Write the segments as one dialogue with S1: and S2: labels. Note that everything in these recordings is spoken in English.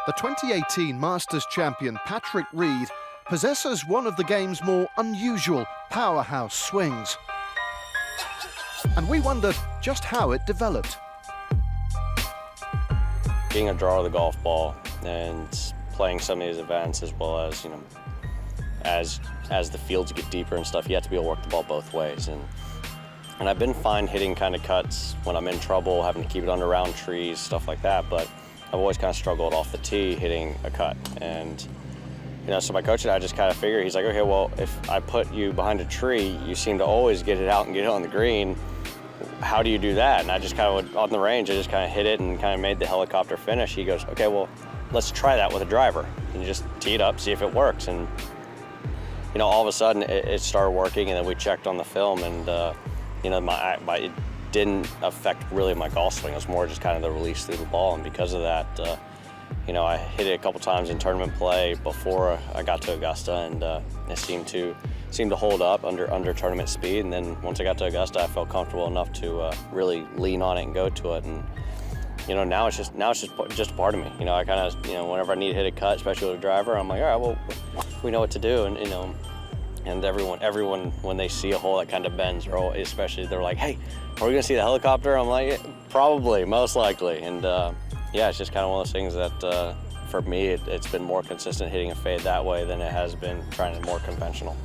S1: The 2018 Masters champion Patrick Reed possesses one of the game's more unusual powerhouse swings. And we wondered just how it developed.
S2: Being a drawer of the golf ball and playing some of these events, as well as, as the fields get deeper and stuff, you have to be able to work the ball both ways. And I've been fine hitting kind of cuts when I'm in trouble, having to keep it under round trees, stuff like that, but I've always kind of struggled off the tee hitting a cut. And so my coach and I just kind of figured, he's like, okay, well, if I put you behind a tree, you seem to always get it out and get it on the green. How do you do that? And I just kind of, on the range, I just kind of hit it and kind of made the helicopter finish. He goes, okay, well, let's try that with a driver. And you just tee it up, see if it works. And all of a sudden it started working, and then we checked on the film, and it didn't affect really my golf swing. It was more just kind of the release through the ball, and because of that, I hit it a couple times in tournament play before I got to Augusta, and it seemed to hold up under tournament speed. And then once I got to Augusta, I felt comfortable enough to really lean on it and go to it. And now it's just a part of me. I kind of whenever I need to hit a cut, especially with a driver, I'm like, all right, well, we know what to do. And everyone when they see a hole that kind of bends, or especially they're like, hey, are we gonna see the helicopter? I'm like, yeah, probably, most likely. And yeah, it's just kind of one of those things that for me, it's been more consistent hitting a fade that way than it has been trying to more conventional.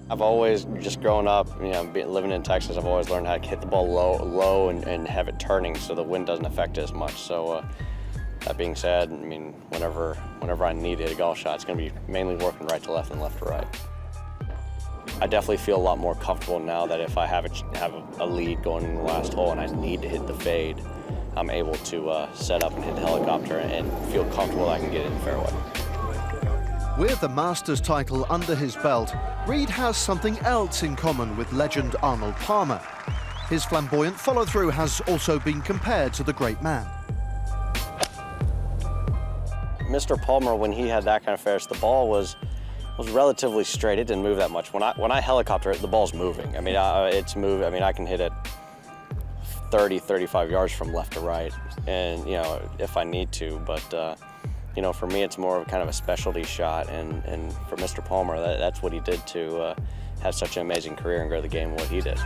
S2: I've always, just growing up, living in Texas, I've always learned how to hit the ball low and have it turning so the wind doesn't affect it as much. So that being said, whenever I need to hit a golf shot, it's gonna be mainly working right to left and left to right. I definitely feel a lot more comfortable now that if I have a lead going in the last hole and I need to hit the fade, I'm able to set up and hit the helicopter and feel comfortable that I can get it in the fairway.
S1: With the Masters title under his belt, Reed has something else in common with legend Arnold Palmer. His flamboyant follow-through has also been compared to the great man.
S2: Mr. Palmer, when he had that kind of fairness, the ball was relatively straight. It didn't move that much. When I helicopter it, the ball's moving. It's moving. I can hit it 30, 35 yards from left to right, and if I need to. But for me, it's more of kind of a specialty shot. And for Mr. Palmer, that's what he did to have such an amazing career and grow the game what he did.